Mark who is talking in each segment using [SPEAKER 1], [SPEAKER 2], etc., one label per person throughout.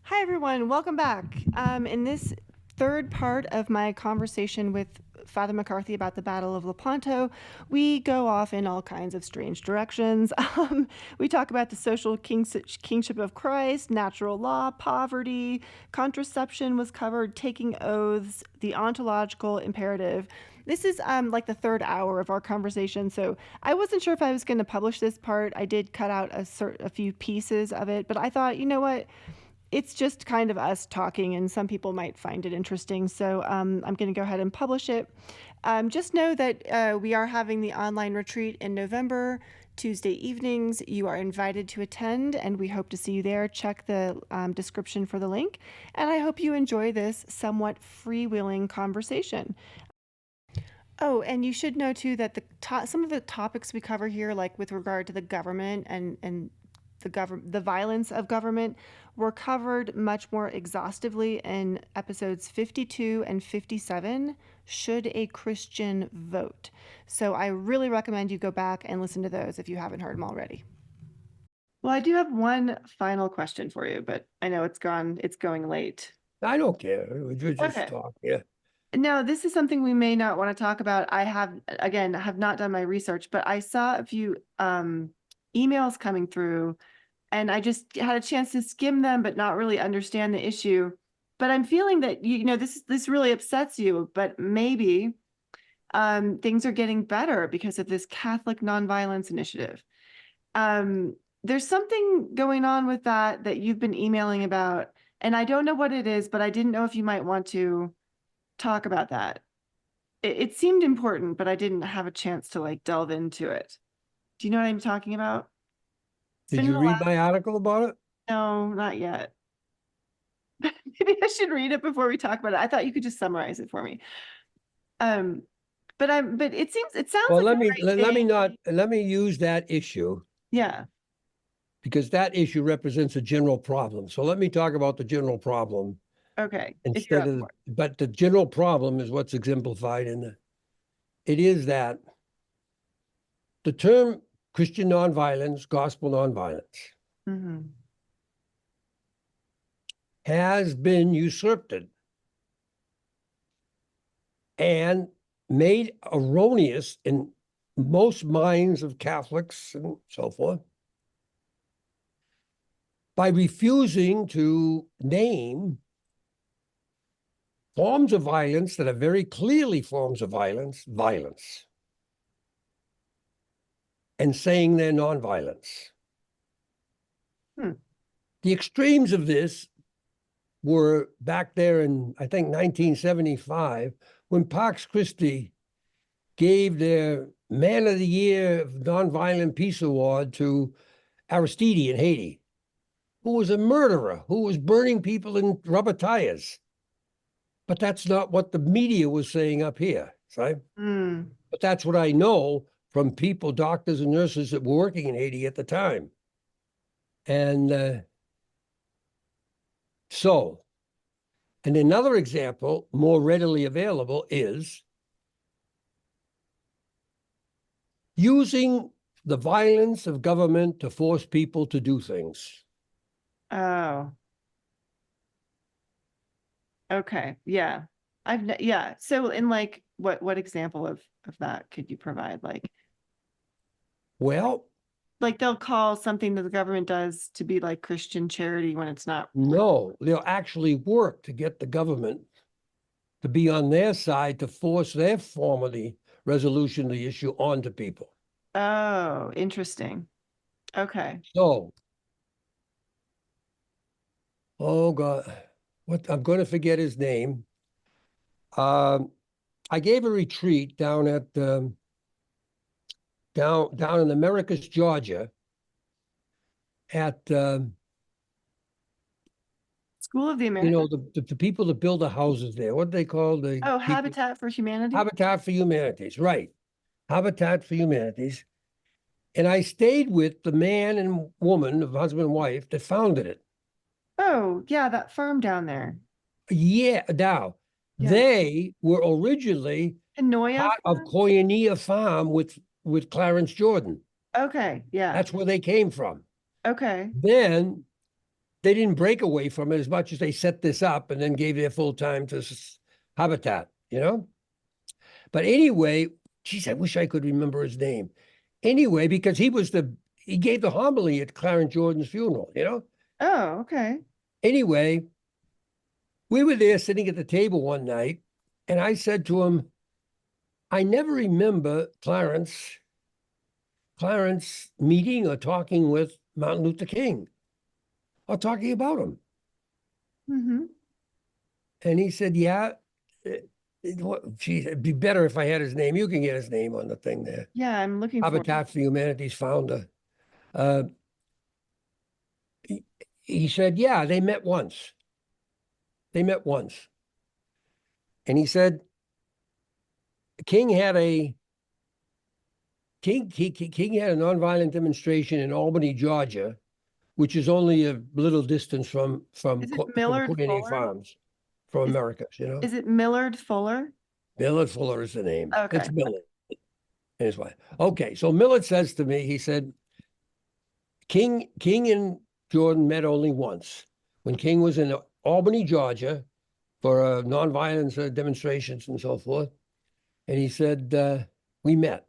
[SPEAKER 1] Hi, everyone. Welcome back. In this third part of my conversation with Father McCarthy about the Battle of Lepanto, we go off in all kinds of strange directions. We talk about the social kingship of Christ, natural law, poverty, contraception was covered, taking oaths, the ontological imperative. This is like the third hour of our conversation, so I wasn't sure if I was going to publish this part. I did cut out a few pieces of it, but I thought, you know what? It's just kind of us talking, and some people might find it interesting. So I'm going to go ahead and publish it. Just know that we are having the online retreat in November, Tuesday evenings. You are invited to attend, and we hope to see you there. Check the description for the link. And I hope you enjoy this somewhat freewheeling conversation. Oh, and you should know too that some of the topics we cover here, like with regard to the government and the violence of government, were covered much more exhaustively in episodes 52 and 57. Should a Christian vote? So I really recommend you go back and listen to those if you haven't heard them already. Well, I do have one final question for you, but I know it's going late.
[SPEAKER 2] I don't care. We just
[SPEAKER 1] Okay.
[SPEAKER 2] talk. Yeah.
[SPEAKER 1] No, this is something we may not want to talk about. I have not done my research, but I saw a few emails coming through and I just had a chance to skim them, but not really understand the issue. But I'm feeling that, this really upsets you, but maybe things are getting better because of this Catholic Nonviolence Initiative. There's something going on with that you've been emailing about, and I don't know what it is, but I didn't know if you might want to talk about that. It seemed important, but I didn't have a chance to like delve into it. Do you know what I'm talking about?
[SPEAKER 2] Did you read my article about it?
[SPEAKER 1] No, not yet. Maybe I should read it before we talk about it. I thought you could just summarize it for me. Um, but it sounds
[SPEAKER 2] Well,
[SPEAKER 1] like
[SPEAKER 2] let
[SPEAKER 1] the
[SPEAKER 2] me
[SPEAKER 1] right
[SPEAKER 2] let me
[SPEAKER 1] thing.
[SPEAKER 2] not let me use that issue
[SPEAKER 1] Yeah.
[SPEAKER 2] because that issue represents a general problem. So let me talk about the general problem
[SPEAKER 1] Okay. If you're
[SPEAKER 2] instead
[SPEAKER 1] up
[SPEAKER 2] of
[SPEAKER 1] for it.
[SPEAKER 2] but the general problem is what's exemplified in it is that the term Christian nonviolence, gospel nonviolence
[SPEAKER 1] Mhm.
[SPEAKER 2] has been usurped and made erroneous in most minds of Catholics and so forth by refusing to name forms of violence that are very clearly forms of violence, and saying they're nonviolence.
[SPEAKER 1] Hmm.
[SPEAKER 2] The extremes of this were back there in, I think, 1975, when Pax Christi gave their Man of the Year Nonviolent Peace Award to Aristide in Haiti, who was a murderer, who was burning people in rubber tires. But that's not what the media was saying up here, right?
[SPEAKER 1] Mm.
[SPEAKER 2] But that's what I know from people, doctors and nurses that were working in Haiti at the time. And and another example, more readily available, is using the violence of government to force people to do things.
[SPEAKER 1] Oh, okay. Yeah. Yeah. So in like what example of that could you provide?
[SPEAKER 2] Well,
[SPEAKER 1] Like they'll call something that the government does to be like Christian charity when it's not.
[SPEAKER 2] no, they'll actually work to get the government to be on their side to force their form of the resolution of the issue onto people.
[SPEAKER 1] Oh, interesting. Okay.
[SPEAKER 2] So, oh God, what I'm going to forget his name. Um, I gave a retreat down at down in Americus, Georgia, at
[SPEAKER 1] School of the Americas.
[SPEAKER 2] the people that build the houses there. What do they call the
[SPEAKER 1] Oh,
[SPEAKER 2] people?
[SPEAKER 1] Habitat for Humanity.
[SPEAKER 2] Habitat for Humanities, right? Habitat for Humanities. And I stayed with the man and woman, the husband and wife, that founded it.
[SPEAKER 1] Oh, yeah, that farm down there.
[SPEAKER 2] Yeah, now
[SPEAKER 1] Yeah.
[SPEAKER 2] they were originally
[SPEAKER 1] Hanoia
[SPEAKER 2] part of
[SPEAKER 1] Farm?
[SPEAKER 2] Koinonia Farm with Clarence Jordan.
[SPEAKER 1] Okay, yeah.
[SPEAKER 2] That's where they came from.
[SPEAKER 1] Okay.
[SPEAKER 2] Then they didn't break away from it as much as they set this up and then gave their full time to Habitat, you know? But anyway, geez, I wish I could remember his name. Anyway, because he gave the homily at Clarence Jordan's funeral, you know?
[SPEAKER 1] Oh, okay.
[SPEAKER 2] Anyway, we were there sitting at the table one night, and I said to him, I never remember Clarence meeting or talking with Martin Luther King or talking about him.
[SPEAKER 1] Mm-hmm.
[SPEAKER 2] And he said, yeah, geez, it'd be better if I had his name. You can get his name on the thing there.
[SPEAKER 1] Yeah, I'm looking for it.
[SPEAKER 2] Habitat for Humanity's founder. Uh, he said, yeah, they met once. They met once. And he said, King had a King had a nonviolent demonstration in Albany, Georgia, which is only a little distance from
[SPEAKER 1] Is it Millard
[SPEAKER 2] Queen
[SPEAKER 1] Fuller?
[SPEAKER 2] Farms, from
[SPEAKER 1] Is,
[SPEAKER 2] Americas, you know.
[SPEAKER 1] is it Millard Fuller?
[SPEAKER 2] Millard Fuller is the name.
[SPEAKER 1] Okay.
[SPEAKER 2] It's Millard and his wife. Okay, so Millard says to me, he said, King and Jordan met only once when King was in Albany, Georgia, for nonviolence demonstrations and so forth. And he said, we met.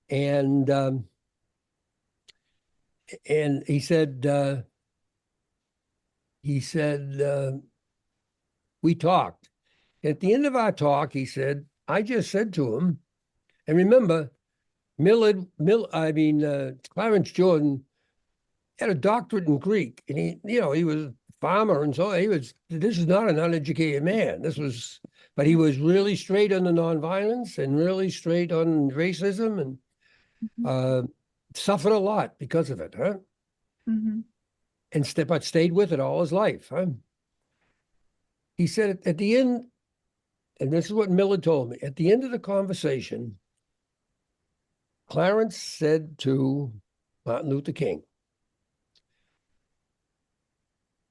[SPEAKER 2] And he said, we talked. At the end of our talk, he said, I just said to him, and remember, Clarence Jordan had a doctorate in Greek, and he was a farmer, and so this is not an uneducated man. But he was really straight on the nonviolence and really straight on racism, and suffered a lot because of it, huh?
[SPEAKER 1] Mm-hmm.
[SPEAKER 2] But stayed with it all his life, huh? He said at the end, and this is what Millard told me, at the end of the conversation, Clarence said to Martin Luther King,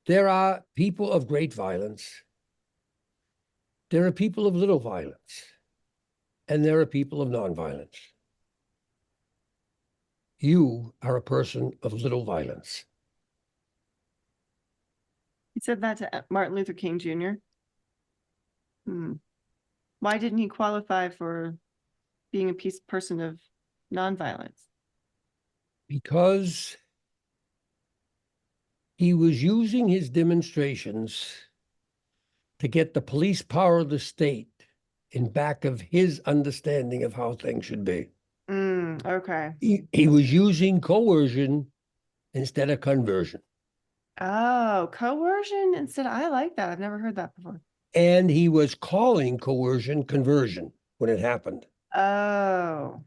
[SPEAKER 2] there are people of great violence, there are people of little violence, and there are people of nonviolence. You are a person of little violence.
[SPEAKER 1] He said that to Martin Luther King Jr. Why didn't he qualify for being a person of nonviolence?
[SPEAKER 2] Because he was using his demonstrations to get the police power of the state in back of his understanding of how things should be.
[SPEAKER 1] Okay.
[SPEAKER 2] He was using coercion instead of conversion.
[SPEAKER 1] Oh, coercion instead. I like that. I've never heard that before.
[SPEAKER 2] And he was calling coercion conversion when it happened.
[SPEAKER 1] Oh,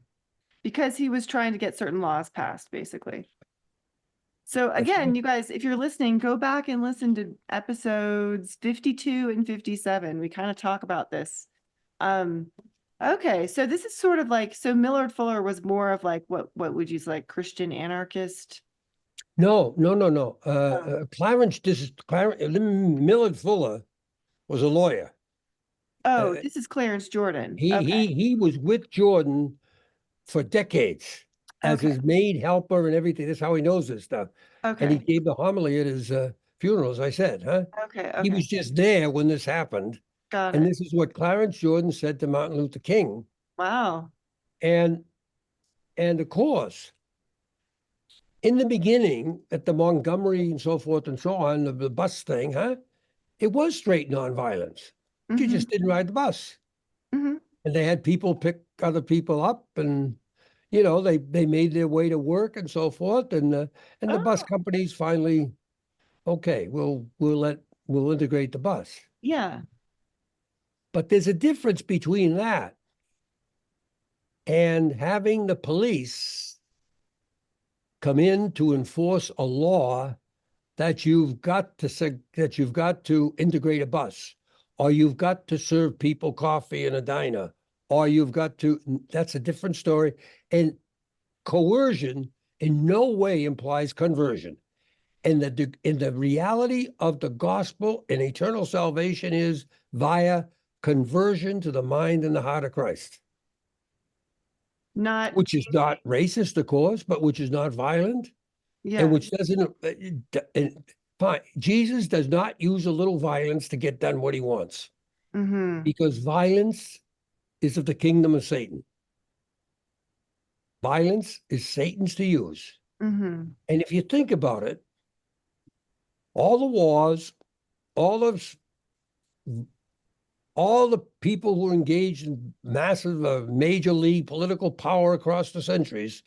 [SPEAKER 1] because he was trying to get certain laws passed, basically. So again, you guys, if you're listening, go back and listen to episodes 52 and 57. We kind of talk about this. Okay, so this is sort of like, so Millard Fuller was more of like, what would you say, like Christian anarchist?
[SPEAKER 2] No. Millard Fuller was a lawyer.
[SPEAKER 1] Oh, this is Clarence Jordan.
[SPEAKER 2] He was with Jordan for decades as
[SPEAKER 1] Okay.
[SPEAKER 2] his maid helper and everything. That's how he knows this stuff. And he
[SPEAKER 1] Okay.
[SPEAKER 2] gave the homily at his funeral, as I said, huh?
[SPEAKER 1] Okay.
[SPEAKER 2] He was just there when this happened.
[SPEAKER 1] Got
[SPEAKER 2] And
[SPEAKER 1] it.
[SPEAKER 2] this is what Clarence Jordan said to Martin Luther King.
[SPEAKER 1] Wow.
[SPEAKER 2] And of course, in the beginning, at the Montgomery and so forth and so on, the bus thing, huh? It was straight nonviolence. You just didn't ride the bus.
[SPEAKER 1] Mm-hmm.
[SPEAKER 2] And they had people pick other people up, and they made their way to work and so forth. And the bus companies finally, okay, we'll integrate the bus.
[SPEAKER 1] Yeah.
[SPEAKER 2] But there's a difference between that and having the police come in to enforce a law that you've got to integrate a bus, or you've got to serve people coffee in a diner, or that's a different story. And coercion in no way implies conversion. And the reality of the gospel and eternal salvation is via conversion to the mind and the heart of Christ.
[SPEAKER 1] Not
[SPEAKER 2] Which is not racist, of course, but which is not violent. and
[SPEAKER 1] Yeah.
[SPEAKER 2] which doesn't, fine. Jesus does not use a little violence to get done what he wants,
[SPEAKER 1] Mm-hmm.
[SPEAKER 2] because violence is of the kingdom of Satan. Violence is Satan's to use.
[SPEAKER 1] Mm-hmm.
[SPEAKER 2] And if you think about it, all the wars, all of all the people who are engaged in massive, major league political power across the centuries,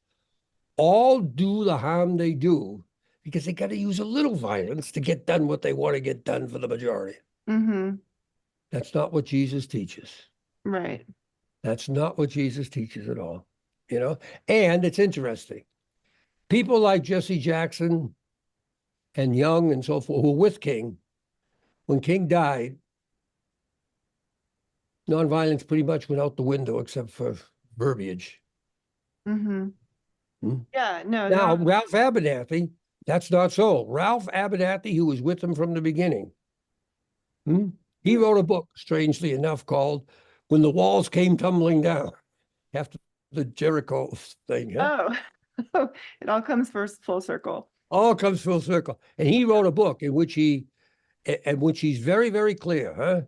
[SPEAKER 2] all do the harm they do because they got to use a little violence to get done what they want to get done for the majority.
[SPEAKER 1] Mm-hmm.
[SPEAKER 2] That's not what Jesus teaches.
[SPEAKER 1] Right.
[SPEAKER 2] That's not what Jesus teaches at all. You know, and it's interesting. People like Jesse Jackson and Young and so forth, who were with King, when King died, nonviolence pretty much went out the window except for verbiage.
[SPEAKER 1] Mm-hmm.
[SPEAKER 2] Hmm?
[SPEAKER 1] Yeah, no, there
[SPEAKER 2] Now,
[SPEAKER 1] are.
[SPEAKER 2] Ralph Abernathy, that's not so. Ralph Abernathy, who was with him from the beginning, hmm? He
[SPEAKER 1] Hmm.
[SPEAKER 2] wrote a book, strangely enough, called When the Walls Came Tumbling Down, after the Jericho thing. Huh?
[SPEAKER 1] Oh, it all comes first full circle.
[SPEAKER 2] All comes full circle. And he wrote a book in which he's very, very clear, huh?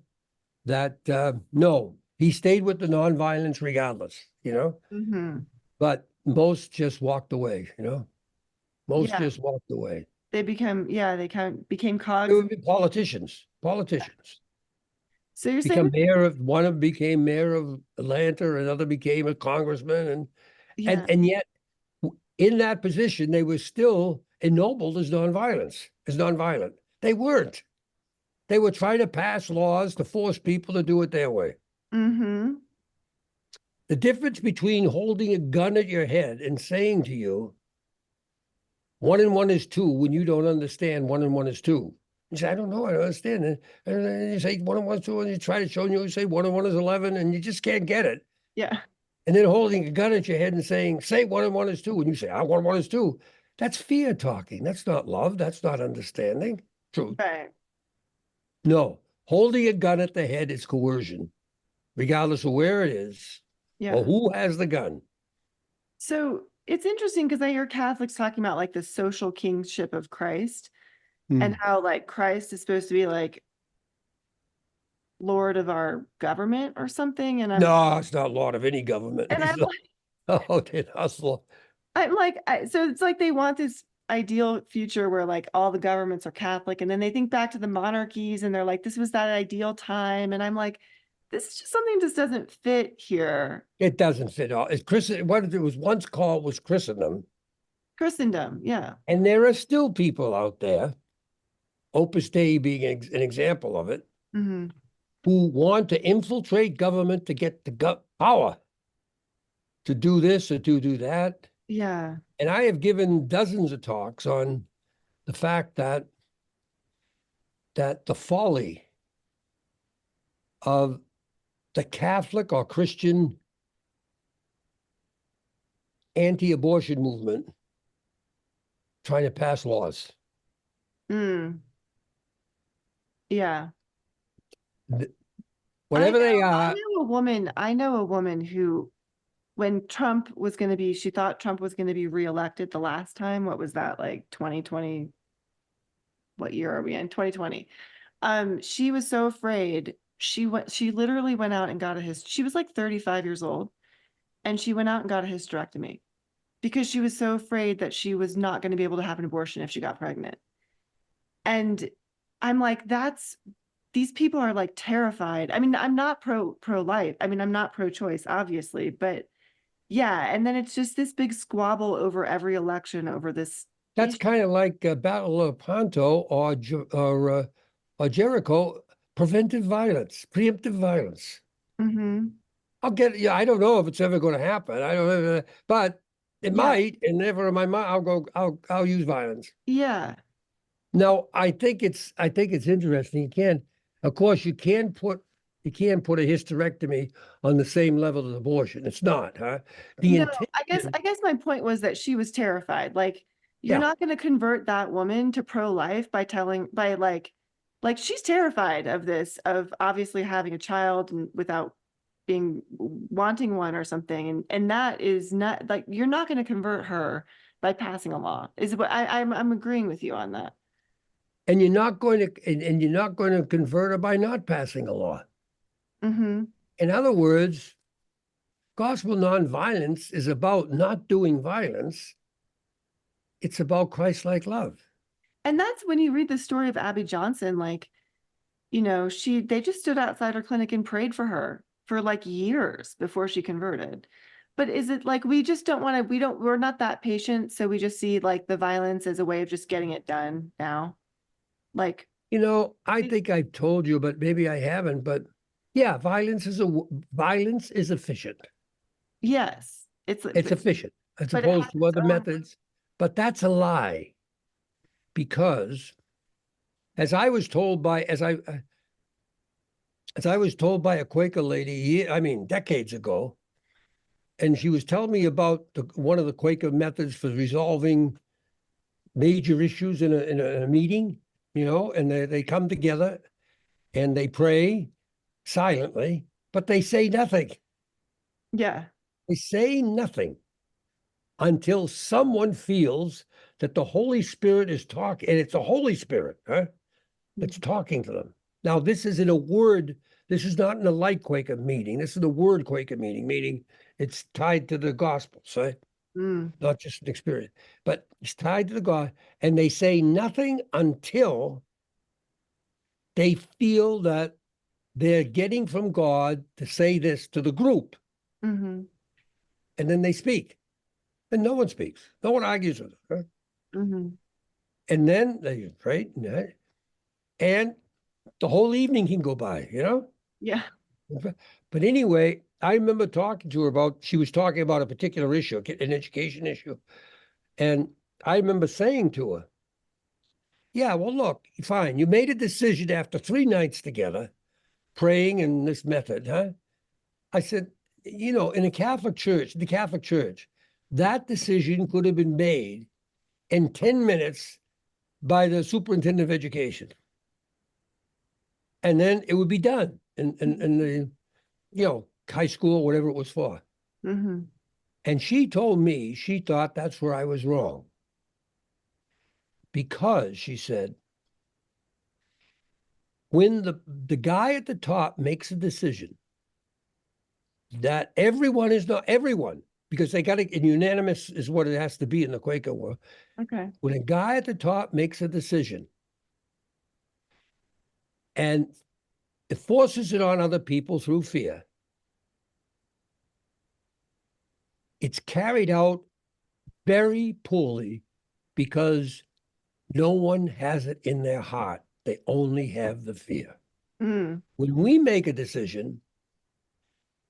[SPEAKER 2] That no, he stayed with the nonviolence regardless, you know,
[SPEAKER 1] Mm-hmm.
[SPEAKER 2] but most just walked away, you know, most
[SPEAKER 1] Yeah,
[SPEAKER 2] just walked away.
[SPEAKER 1] they kind of became
[SPEAKER 2] They
[SPEAKER 1] cogs.
[SPEAKER 2] would be politicians.
[SPEAKER 1] So you're saying,
[SPEAKER 2] Become mayor of one of them became mayor of Atlanta, another became a congressman, and
[SPEAKER 1] yeah.
[SPEAKER 2] and yet in that position they were still ennobled as nonviolent. They weren't. They were trying to pass laws to force people to do it their way.
[SPEAKER 1] Mm-hmm.
[SPEAKER 2] The difference between holding a gun at your head and saying to you, 1 and 1 is 2, when you don't understand 1 and 1 is 2. You say, I don't know, I don't understand it. And then you say 1 and 1 is 2, and you try to show you say 1 and 1 is 11, and you just can't get it.
[SPEAKER 1] Yeah.
[SPEAKER 2] And then holding a gun at your head and saying, say 1 and 1 is 2, and you say, 1 and 1 is 2. That's fear talking. That's not love. That's not understanding truth.
[SPEAKER 1] Right.
[SPEAKER 2] No, holding a gun at the head is coercion, regardless of where it is or
[SPEAKER 1] Yeah.
[SPEAKER 2] who has the gun.
[SPEAKER 1] So it's interesting because I hear Catholics talking about like the social kingship of Christ and
[SPEAKER 2] Hmm.
[SPEAKER 1] how like Christ is supposed to be like Lord of our government or something.
[SPEAKER 2] No, it's not Lord of any government.
[SPEAKER 1] And I'm
[SPEAKER 2] He's not.
[SPEAKER 1] like,
[SPEAKER 2] Oh, they hustle.
[SPEAKER 1] so it's like they want this ideal future where like all the governments are Catholic, and then they think back to the monarchies and they're like, this was that ideal time. And I'm like, this is just something just doesn't fit here.
[SPEAKER 2] It doesn't fit all. It's what it was once called was Christendom.
[SPEAKER 1] Christendom, yeah.
[SPEAKER 2] And there are still people out there, Opus Dei being an example of it,
[SPEAKER 1] Hmm.
[SPEAKER 2] who want to infiltrate government to get the power to do this or to do that.
[SPEAKER 1] Yeah.
[SPEAKER 2] And I have given dozens of talks on the fact that the folly of the Catholic or Christian anti-abortion movement trying to pass laws.
[SPEAKER 1] Mm. Yeah.
[SPEAKER 2] Whatever they
[SPEAKER 1] I
[SPEAKER 2] are,
[SPEAKER 1] know a woman who, when Trump was going to be, she thought Trump was going to be reelected the last time. What was that, like 2020? What year are we in? 2020. She was so afraid. She literally went out and got she was like 35 years old, and she went out and got a hysterectomy because she was so afraid that she was not going to be able to have an abortion if she got pregnant. And I'm like, these people are like terrified. I mean, I'm not pro life. I mean, I'm not pro choice, obviously, but yeah. And then it's just this big squabble over every election over this
[SPEAKER 2] that's
[SPEAKER 1] issue.
[SPEAKER 2] kind of like Battle of Ponto or Jericho, preventive violence, preemptive violence.
[SPEAKER 1] Hmm.
[SPEAKER 2] Yeah, I don't know if it's ever going to happen. I don't know, but it
[SPEAKER 1] Yeah.
[SPEAKER 2] might, and never in my mind, I'll use violence.
[SPEAKER 1] Yeah.
[SPEAKER 2] Now, I think it's interesting. Of course, you can't put a hysterectomy on the same level as abortion. It's not, huh? The
[SPEAKER 1] No,
[SPEAKER 2] intention,
[SPEAKER 1] I guess my point was that she was terrified. Like, you're
[SPEAKER 2] yeah,
[SPEAKER 1] not going to convert that woman to pro-life by like she's terrified of this, of obviously having a child and without being wanting one or something. And that is not like, you're not going to convert her by passing a law. Is what I'm agreeing with you on that.
[SPEAKER 2] And you're not going to and you're not going to convert her by not passing a law.
[SPEAKER 1] Mm-hmm.
[SPEAKER 2] In other words, gospel nonviolence is about not doing violence. It's about Christ-like love.
[SPEAKER 1] And that's when you read the story of Abby Johnson, like, they just stood outside her clinic and prayed for her for like years before she converted. But is it like we just don't want to, we're not that patient, so we just see like the violence as a way of just getting it done now? Like,
[SPEAKER 2] I think I've told you, but maybe I haven't. But yeah, violence is efficient.
[SPEAKER 1] yes,
[SPEAKER 2] It's efficient as
[SPEAKER 1] but it has
[SPEAKER 2] opposed to
[SPEAKER 1] its
[SPEAKER 2] other
[SPEAKER 1] own.
[SPEAKER 2] methods. But that's a lie because, as I was told by as I was told by a Quaker lady, I mean decades ago, and she was telling me about one of the Quaker methods for resolving major issues in a meeting, and they come together and they pray silently, but they say nothing.
[SPEAKER 1] Yeah.
[SPEAKER 2] They say nothing until someone feels that the Holy Spirit is talking, and it's the Holy Spirit, that's talking to them. Now, this is in a word, this is not in a light Quaker meeting. This is a word Quaker meeting, meaning it's tied to the Gospels, right?
[SPEAKER 1] Mm,
[SPEAKER 2] Not just an experience, but it's tied to the God. And they say nothing until they feel that they're getting from God to say this to the group.
[SPEAKER 1] mm-hmm,
[SPEAKER 2] And then they speak. And no one speaks. No one argues with them. Right?
[SPEAKER 1] mm-hmm.
[SPEAKER 2] And then they pray, and the whole evening can go by.
[SPEAKER 1] Yeah.
[SPEAKER 2] But anyway, I remember talking to her she was talking about a particular issue, an education issue. And I remember saying to her, yeah, well, look, fine. You made a decision after 3 nights together, praying in this method, huh? I said, in the Catholic Church, that decision could have been made in 10 minutes by the superintendent of education. And then it would be done in the, high school, whatever it was for.
[SPEAKER 1] Mm-hmm.
[SPEAKER 2] And she told me she thought that's where I was wrong. Because she said, when the guy at the top makes a decision that everyone is not everyone, because they got to, and unanimous is what it has to be in the Quaker world.
[SPEAKER 1] Okay.
[SPEAKER 2] When a guy at the top makes a decision and it forces it on other people through fear, it's carried out very poorly because no one has it in their heart. They only have the fear.
[SPEAKER 1] Mm,
[SPEAKER 2] When we make a decision,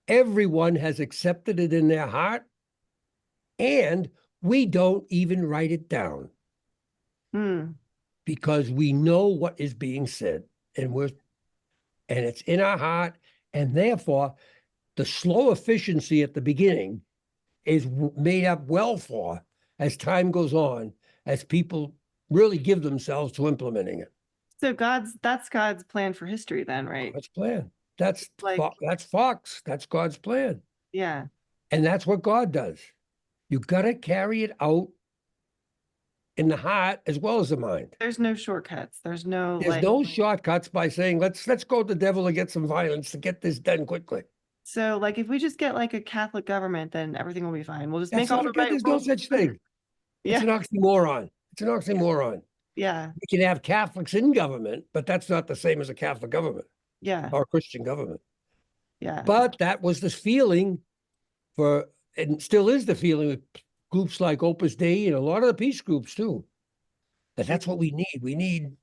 [SPEAKER 2] everyone has accepted it in their heart, and we don't even write it down
[SPEAKER 1] mm,
[SPEAKER 2] because we know what is being said, and it's in our heart, and therefore the slow efficiency at the beginning is made up well for as time goes on, as people really give themselves to implementing it.
[SPEAKER 1] so that's God's plan for history then, right?
[SPEAKER 2] God's plan. That's
[SPEAKER 1] Like,
[SPEAKER 2] that's Fox. That's God's plan,
[SPEAKER 1] yeah,
[SPEAKER 2] and that's what God does. You got to carry it out in the heart as well as the mind.
[SPEAKER 1] there's no shortcuts. There's no
[SPEAKER 2] There's no shortcuts by saying let's go to the devil and get some violence to get this done quickly.
[SPEAKER 1] so like if we just get like a Catholic government, then everything will be fine. We'll just
[SPEAKER 2] That's
[SPEAKER 1] make all
[SPEAKER 2] not
[SPEAKER 1] the
[SPEAKER 2] good.
[SPEAKER 1] right
[SPEAKER 2] There's no
[SPEAKER 1] rules.
[SPEAKER 2] such thing. It's
[SPEAKER 1] Yeah,
[SPEAKER 2] an oxymoron. It's an oxymoron.
[SPEAKER 1] yeah,
[SPEAKER 2] We can have Catholics in government, but that's not the same as a Catholic government
[SPEAKER 1] yeah,
[SPEAKER 2] or a Christian government.
[SPEAKER 1] yeah.
[SPEAKER 2] But that was the feeling and still is the feeling with groups like Opus Dei and a lot of the peace groups too. That's what we need. We need,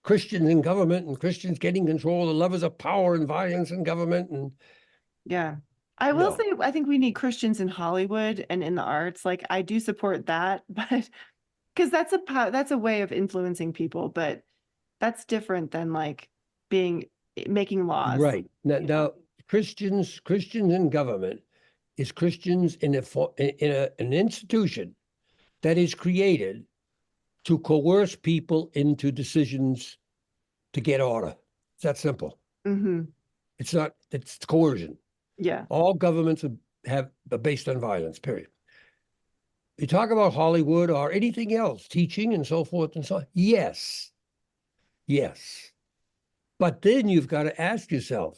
[SPEAKER 2] Christians in government and Christians getting control of the levers of power and violence in government. And
[SPEAKER 1] Yeah. I will
[SPEAKER 2] no,
[SPEAKER 1] say, I think we need Christians in Hollywood and in the arts. Like, I do support that, but because that's a way of influencing people, but that's different than like being making laws.
[SPEAKER 2] right. Now Christians in government is Christians in an institution that is created to coerce people into decisions to get order. It's that simple.
[SPEAKER 1] Hmm.
[SPEAKER 2] It's not, it's coercion.
[SPEAKER 1] Yeah.
[SPEAKER 2] All governments are based on violence, period. You talk about Hollywood or anything else, teaching and so forth and so on. Yes. Yes. But then you've got to ask yourself,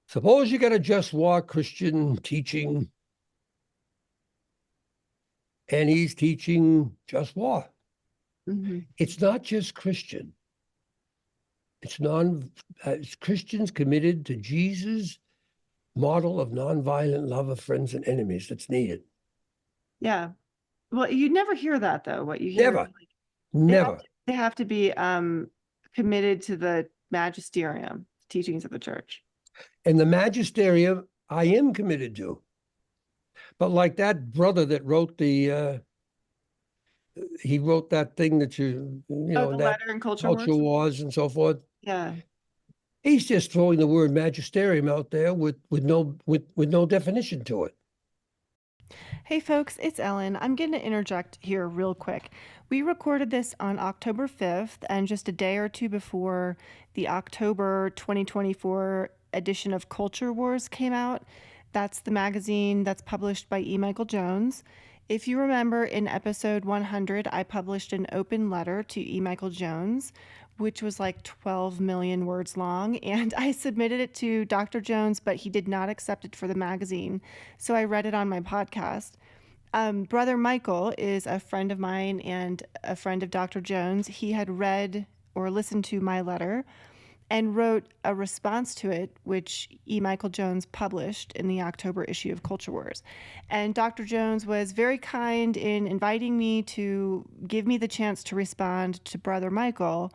[SPEAKER 2] suppose you got a just war Christian teaching, and he's teaching just war.
[SPEAKER 1] Hmm.
[SPEAKER 2] It's not just Christian. It's Christians committed to Jesus' model of nonviolent love of friends and enemies that's needed.
[SPEAKER 1] Yeah. Well, you never hear that though. What you hear is
[SPEAKER 2] Never,
[SPEAKER 1] like
[SPEAKER 2] never.
[SPEAKER 1] they have to be committed to the magisterium, teachings of the church.
[SPEAKER 2] And the magisterium, I am committed to. But like that brother that wrote he wrote that thing that
[SPEAKER 1] Oh, the
[SPEAKER 2] that
[SPEAKER 1] letter in culture
[SPEAKER 2] culture
[SPEAKER 1] wars.
[SPEAKER 2] wars and so forth.
[SPEAKER 1] Yeah.
[SPEAKER 2] He's just throwing the word magisterium out there with no definition to it.
[SPEAKER 1] Hey folks, it's Ellen. I'm going to interject here real quick. We recorded this on October 5th, and just a day or two before the October 2024 edition of Culture Wars came out. That's the magazine that's published by E. Michael Jones. If you remember, in episode 100, I published an open letter to E. Michael Jones, which was like 12 million words long, and I submitted it to Dr. Jones, but he did not accept it for the magazine. So I read it on my podcast. Brother Michael is a friend of mine and a friend of Dr. Jones. He had read or listened to my letter and wrote a response to it, which E. Michael Jones published in the October issue of Culture Wars. And Dr. Jones was very kind in inviting me to give me the chance to respond to Brother Michael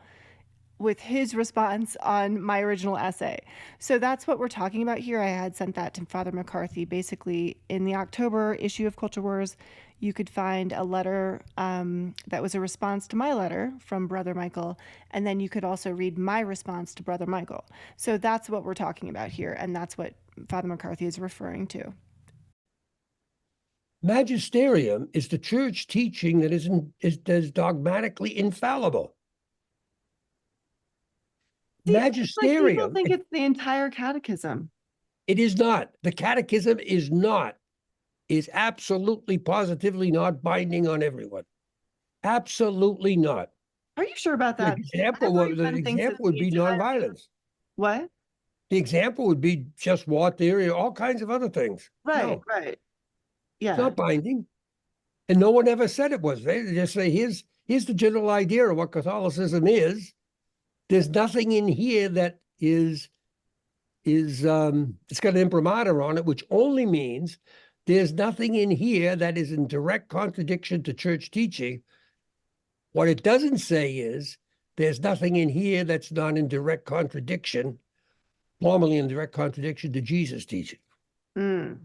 [SPEAKER 1] with his response on my original essay. So that's what we're talking about here. I had sent that to Father McCarthy. Basically, in the October issue of Culture Wars, you could find a letter that was a response to my letter from Brother Michael, and then you could also read my response to Brother Michael. So that's what we're talking about here, and that's what Father McCarthy is referring to.
[SPEAKER 2] Magisterium is the church teaching that is dogmatically infallible.
[SPEAKER 1] See, it's like people
[SPEAKER 2] Magisterium,
[SPEAKER 1] think it's the entire catechism.
[SPEAKER 2] it is not. The catechism is absolutely, positively not binding on everyone. Absolutely not.
[SPEAKER 1] Are you sure about
[SPEAKER 2] The
[SPEAKER 1] that?
[SPEAKER 2] the
[SPEAKER 1] Everyone thinks it's
[SPEAKER 2] example would
[SPEAKER 1] the
[SPEAKER 2] be
[SPEAKER 1] entire.
[SPEAKER 2] nonviolence.
[SPEAKER 1] What?
[SPEAKER 2] The example would be just war theory, all kinds of other things.
[SPEAKER 1] Right,
[SPEAKER 2] No,
[SPEAKER 1] right.
[SPEAKER 2] it's
[SPEAKER 1] Yeah.
[SPEAKER 2] not binding. And no one ever said it was. They just say, here's the general idea of what Catholicism is. There's nothing in here that it's got an imprimatur on it, which only means there's nothing in here that is in direct contradiction to church teaching. What it doesn't say is there's nothing in here that's not in direct contradiction, formally in direct contradiction to Jesus' teaching.
[SPEAKER 1] Mm.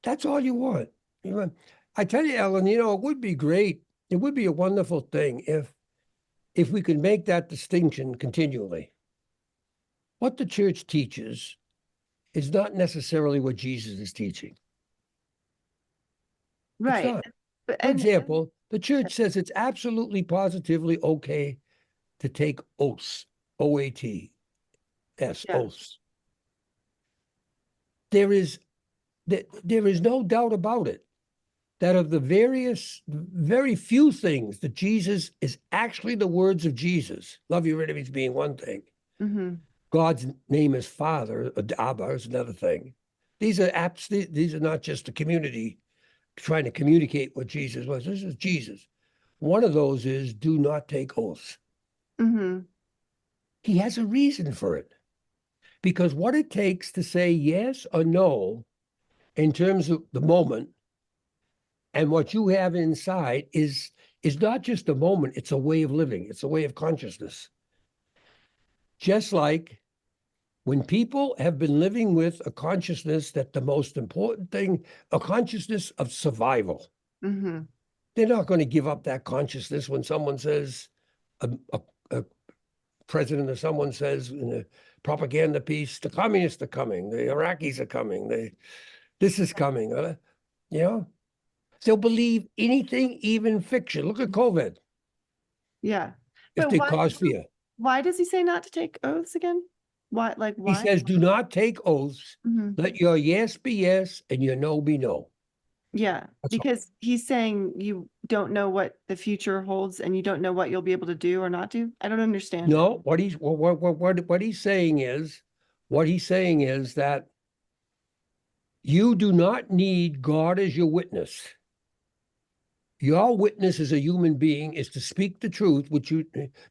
[SPEAKER 2] That's all you want. I tell you, Ellen, it would be great. It would be a wonderful thing if we could make that distinction continually. What the church teaches is not necessarily what Jesus is teaching. It's
[SPEAKER 1] Right.
[SPEAKER 2] not.
[SPEAKER 1] But
[SPEAKER 2] For example, the church says it's absolutely positively okay to take oaths, OATs,
[SPEAKER 1] yeah.
[SPEAKER 2] oaths. There is no doubt about it that of the very few things that Jesus is actually the words of Jesus, love your enemies being one thing,
[SPEAKER 1] Mm-hmm.
[SPEAKER 2] God's name is Father, Abba is another thing. These are not just the community trying to communicate what Jesus was. This is Jesus. One of those is do not take oaths.
[SPEAKER 1] Mm-hmm.
[SPEAKER 2] He has a reason for it. Because what it takes to say yes or no in terms of the moment and what you have inside is not just a moment, it's a way of living, it's a way of consciousness. Just like when people have been living with a consciousness that the most important thing, a consciousness of survival,
[SPEAKER 1] Mm-hmm.
[SPEAKER 2] they're not going to give up that consciousness when someone says, a president or someone says in a propaganda piece, the communists are coming, the Iraqis are coming, this is coming. They'll believe anything, even fiction. Look at COVID,
[SPEAKER 1] Yeah.
[SPEAKER 2] if
[SPEAKER 1] But
[SPEAKER 2] they cause fear.
[SPEAKER 1] why does he say not to take oaths again? Why, like,
[SPEAKER 2] He
[SPEAKER 1] why?
[SPEAKER 2] says, do not take oaths.
[SPEAKER 1] Mm-hmm.
[SPEAKER 2] Let your yes be yes and your no be no.
[SPEAKER 1] Yeah,
[SPEAKER 2] That's all.
[SPEAKER 1] because he's saying you don't know what the future holds and you don't know what you'll be able to do or not do. I don't understand.
[SPEAKER 2] No, what he's saying is that you do not need God as your witness. Your witness as a human being is to speak the truth,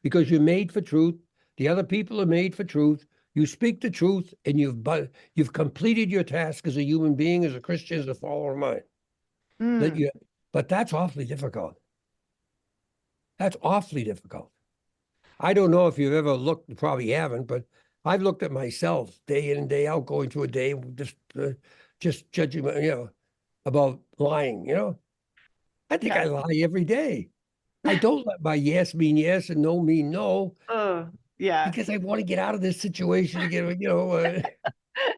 [SPEAKER 2] because you're made for truth. The other people are made for truth. You speak the truth, and you've completed your task as a human being, as a Christian, as a follower of mine. That
[SPEAKER 1] Mm,
[SPEAKER 2] you, but that's awfully difficult. That's awfully difficult. I don't know if you've ever looked, you probably haven't, but I've looked at myself day in and day out, going through a day, just judging, about lying. I think I
[SPEAKER 1] yeah.
[SPEAKER 2] lie every day. I don't let my yes mean yes and no mean no,
[SPEAKER 1] Oh, yeah.
[SPEAKER 2] because I want to get out of this situation again.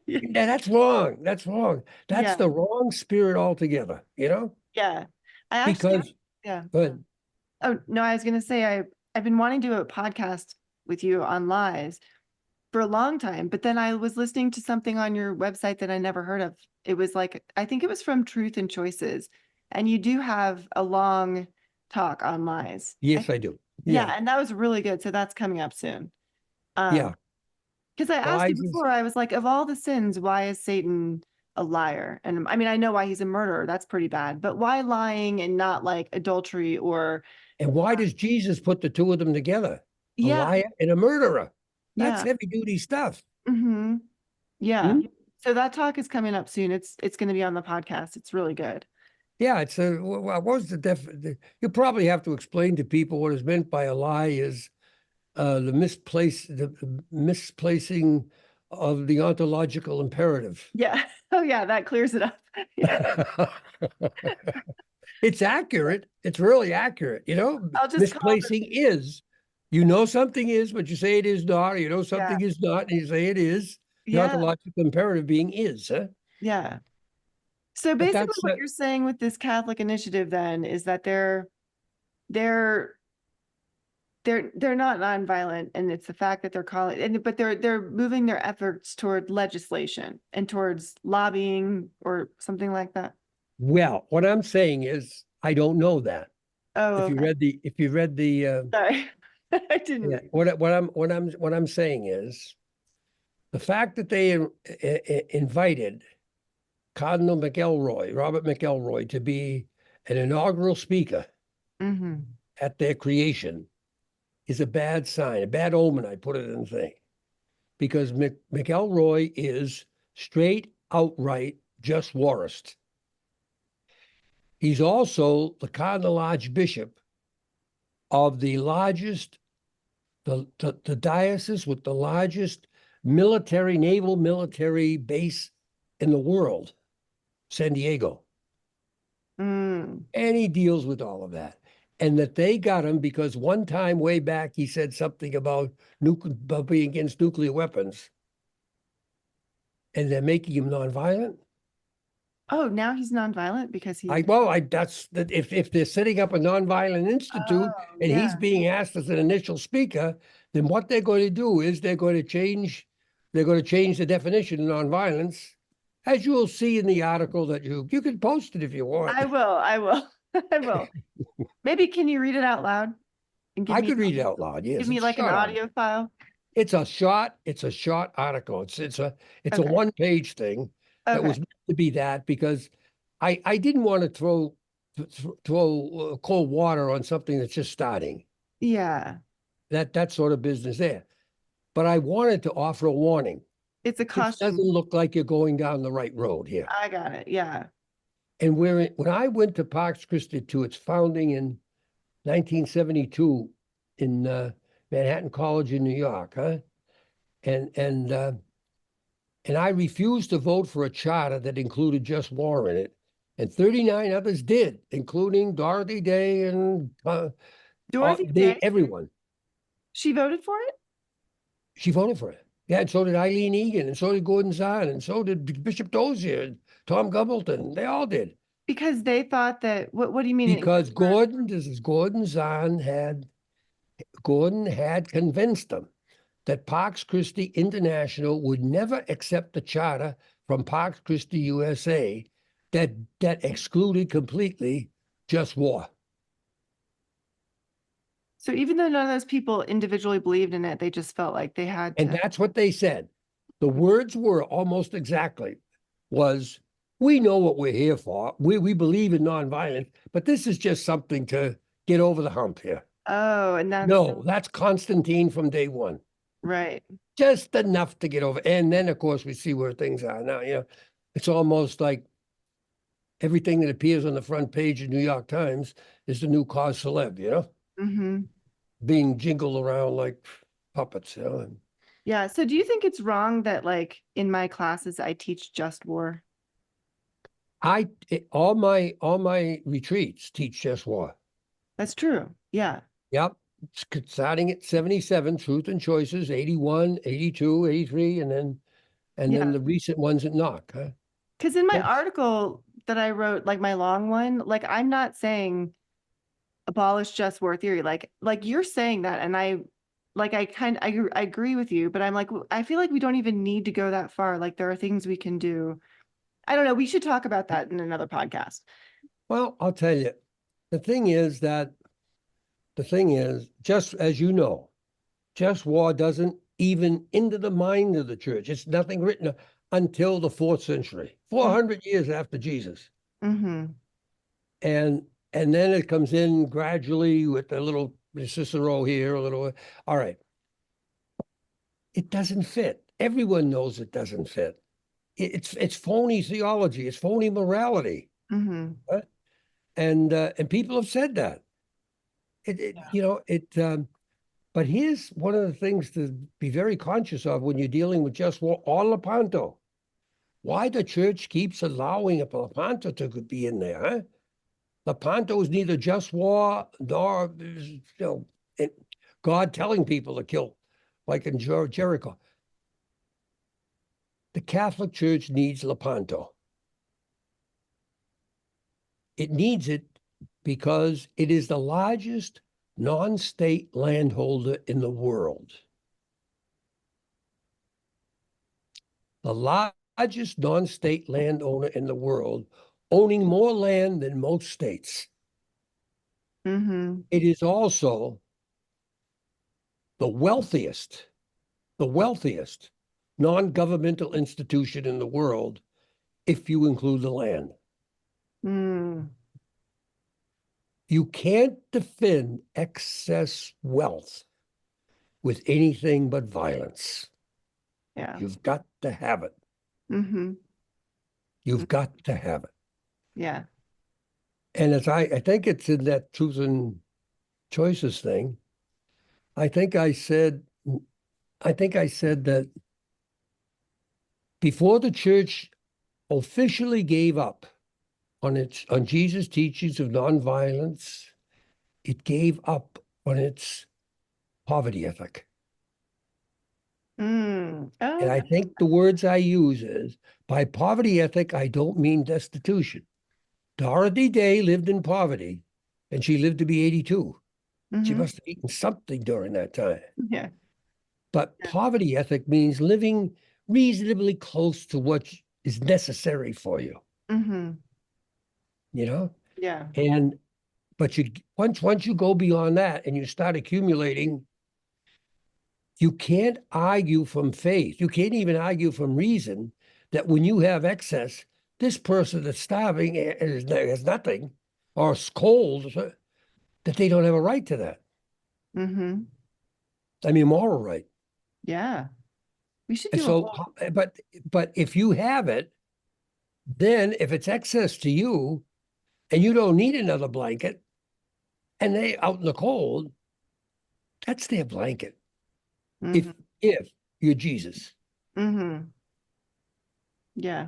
[SPEAKER 1] Yeah.
[SPEAKER 2] That's wrong. That's wrong. That's
[SPEAKER 1] Yeah.
[SPEAKER 2] the wrong spirit altogether.
[SPEAKER 1] Yeah. I actually,
[SPEAKER 2] Because,
[SPEAKER 1] yeah.
[SPEAKER 2] but
[SPEAKER 1] Oh, no, I was going to say, I've been wanting to do a podcast with you on lies for a long time, but then I was listening to something on your website that I never heard of. It was like, I think it was from Truth and Choices. And you do have a long talk on lies.
[SPEAKER 2] yes, I do.
[SPEAKER 1] Yeah,
[SPEAKER 2] Yeah,
[SPEAKER 1] and that was really good. So that's coming up soon.
[SPEAKER 2] yeah.
[SPEAKER 1] Because I asked you
[SPEAKER 2] Lies is
[SPEAKER 1] before, I was like, of all the sins, why is Satan a liar? And I mean, I know why he's a murderer. That's pretty bad. But why lying and not like adultery or,
[SPEAKER 2] And why does Jesus put the two of them together? A
[SPEAKER 1] yeah,
[SPEAKER 2] liar and a murderer. That's
[SPEAKER 1] yeah.
[SPEAKER 2] heavy duty stuff.
[SPEAKER 1] Hmm. Yeah.
[SPEAKER 2] Hmm?
[SPEAKER 1] So that talk is coming up soon. It's going to be on the podcast. It's really good.
[SPEAKER 2] Yeah, what was you probably have to explain to people what is meant by a lie is the misplacing of the ontological imperative.
[SPEAKER 1] Yeah. Oh yeah, that clears it up. Yeah.
[SPEAKER 2] It's accurate. It's really accurate.
[SPEAKER 1] I'll just call it.
[SPEAKER 2] Misplacing is, something is, but you say it is not, or
[SPEAKER 1] Yeah.
[SPEAKER 2] something is not, and you say it is. The
[SPEAKER 1] Yeah.
[SPEAKER 2] ontological imperative being is, huh?
[SPEAKER 1] Yeah. So
[SPEAKER 2] But
[SPEAKER 1] basically
[SPEAKER 2] that's
[SPEAKER 1] what you're saying with this Catholic initiative then is that they're they're not nonviolent, and it's the fact that they're calling and but they're moving their efforts toward legislation and towards lobbying or something like that.
[SPEAKER 2] well, what I'm saying is I don't know that.
[SPEAKER 1] Oh,
[SPEAKER 2] If you
[SPEAKER 1] okay.
[SPEAKER 2] read the
[SPEAKER 1] Sorry. I didn't
[SPEAKER 2] yeah,
[SPEAKER 1] read.
[SPEAKER 2] what I'm saying is the fact that they invited Cardinal McElroy, Robert McElroy, to be an inaugural speaker
[SPEAKER 1] Mm-hmm.
[SPEAKER 2] at their creation is a bad sign, a bad omen. I put it in the thing because McElroy is straight, outright, just warist. He's also the Cardinal Archbishop of the largest, the diocese with the largest naval military base in the world, San Diego.
[SPEAKER 1] Mm.
[SPEAKER 2] And he deals with all of that. And that they got him because one time way back he said something about being against nuclear weapons, and they're making him nonviolent.
[SPEAKER 1] Oh, now he's nonviolent because
[SPEAKER 2] I
[SPEAKER 1] he.
[SPEAKER 2] well, I that's that if they're setting up a nonviolent institute
[SPEAKER 1] Oh,
[SPEAKER 2] and he's
[SPEAKER 1] yeah.
[SPEAKER 2] being asked as an initial speaker, then what they're going to do is they're going to change the definition of nonviolence, as you will see in the article that you can post it if you want.
[SPEAKER 1] I will. I will. I will. Maybe can you read it out loud and
[SPEAKER 2] I could read it out loud.
[SPEAKER 1] give
[SPEAKER 2] Yes,
[SPEAKER 1] me
[SPEAKER 2] it's a
[SPEAKER 1] like an
[SPEAKER 2] short article.
[SPEAKER 1] audio file?
[SPEAKER 2] It's a short article. It's a
[SPEAKER 1] Okay.
[SPEAKER 2] one-page thing that
[SPEAKER 1] Okay.
[SPEAKER 2] was meant to be that because I didn't want to throw cold water on something that's just starting.
[SPEAKER 1] Yeah.
[SPEAKER 2] That sort of business there. But I wanted to offer a warning.
[SPEAKER 1] It's a
[SPEAKER 2] This
[SPEAKER 1] caution.
[SPEAKER 2] doesn't look like you're going down the right road here.
[SPEAKER 1] I got it. Yeah.
[SPEAKER 2] And when I went to Parks Christi to its founding in 1972 in Manhattan College in New York, huh? And and uh, and I refused to vote for a charter that included just war in it. And 39 others did, including Dorothy Day and
[SPEAKER 1] Dorothy Day,
[SPEAKER 2] everyone.
[SPEAKER 1] she voted for it
[SPEAKER 2] She voted for it. Yeah, and so did Eileen Egan, and so did Gordon Zahn, and so did Bishop Dozier, and Tom Gubbleton. They all did.
[SPEAKER 1] because they thought that what do you mean it
[SPEAKER 2] Because
[SPEAKER 1] included
[SPEAKER 2] Gordon Zahn had convinced them that Parks Christi International would never accept the charter from Parks Christi USA that excluded completely just war.
[SPEAKER 1] So even though none of those people individually believed in it, they just felt like they had
[SPEAKER 2] And
[SPEAKER 1] to.
[SPEAKER 2] that's what they said. The words were almost exactly was, we know what we're here for. We believe in nonviolence, but this is just something to get over the hump here.
[SPEAKER 1] Oh, and
[SPEAKER 2] No, that's Constantine from day one.
[SPEAKER 1] right.
[SPEAKER 2] Just enough to get over. And then, of course, we see where things are now. It's almost like everything that appears on the front page of New York Times is the new cause celeb,
[SPEAKER 1] Mm-hmm.
[SPEAKER 2] being jingled around like puppets.
[SPEAKER 1] Yeah. So do you think it's wrong that like in my classes I teach just war?
[SPEAKER 2] All my retreats teach just war.
[SPEAKER 1] That's true. Yeah.
[SPEAKER 2] Yep. Starting at 77, Truth and Choices, 81, 82, 83, and then
[SPEAKER 1] Yeah.
[SPEAKER 2] the recent ones at Knock. Huh?
[SPEAKER 1] Because in my
[SPEAKER 2] That's
[SPEAKER 1] article that I wrote, like my long one, like I'm not saying abolish just war theory. Like you're saying that, and I agree with you, but I'm like I feel like we don't even need to go that far. Like there are things we can do. I don't know. We should talk about that in another podcast.
[SPEAKER 2] Well, I'll tell you. The thing is that the thing is, just as you know, just war doesn't even into the mind of the church. It's nothing written until the fourth century, 400 years after Jesus.
[SPEAKER 1] Mm-hmm.
[SPEAKER 2] And and then it comes in gradually with a little Cicero here, a little. All right, it doesn't fit. Everyone knows it doesn't fit. It's phony theology. It's phony morality,
[SPEAKER 1] Mm-hmm.
[SPEAKER 2] huh? And people have said that. It
[SPEAKER 1] Yeah.
[SPEAKER 2] you know it. But here's one of the things to be very conscious of when you're dealing with just war or Lepanto. Why the church keeps allowing a Lepanto to be in there, huh? Lepanto is neither just war nor it, God telling people to kill, like in Jericho. The Catholic Church needs Lepanto. It needs it because it is the largest non-state landholder in the world. The largest non-state landowner in the world, owning more land than most states.
[SPEAKER 1] Mm-hmm.
[SPEAKER 2] It is also the wealthiest, the wealthiest non-governmental institution in the world, if you include the land.
[SPEAKER 1] Mm.
[SPEAKER 2] You can't defend excess wealth with anything but violence.
[SPEAKER 1] Yeah.
[SPEAKER 2] You've got to have it.
[SPEAKER 1] Mm-hmm.
[SPEAKER 2] You've got to have it.
[SPEAKER 1] Yeah.
[SPEAKER 2] And as I think it's in that Truth and Choices thing, I think I said, I think I said that before the church officially gave up on Jesus' teachings of nonviolence, it gave up on its poverty ethic.
[SPEAKER 1] Mm.
[SPEAKER 2] And
[SPEAKER 1] Oh,
[SPEAKER 2] I think the words I use is, by poverty ethic, I don't mean destitution. Dorothy Day lived in poverty and she lived to be 82. She
[SPEAKER 1] mm-hmm.
[SPEAKER 2] must have eaten something during that time.
[SPEAKER 1] Yeah.
[SPEAKER 2] But
[SPEAKER 1] Yeah.
[SPEAKER 2] poverty ethic means living reasonably close to what is necessary for you,
[SPEAKER 1] Mm-hmm.
[SPEAKER 2] you know?
[SPEAKER 1] Yeah.
[SPEAKER 2] And but you once you go beyond that and you start accumulating, you can't argue from faith. You can't even argue from reason that when you have excess, this person that's starving and has nothing or is cold, that they don't have a right to that.
[SPEAKER 1] Mm-hmm.
[SPEAKER 2] I mean, moral right.
[SPEAKER 1] Yeah. We should
[SPEAKER 2] And
[SPEAKER 1] do a
[SPEAKER 2] so,
[SPEAKER 1] whole.
[SPEAKER 2] but if you have it, then if it's excess to you and you don't need another blanket and they out in the cold, that's their blanket.
[SPEAKER 1] Mm-hmm.
[SPEAKER 2] If if you're Jesus.
[SPEAKER 1] Mm-hmm. Yeah.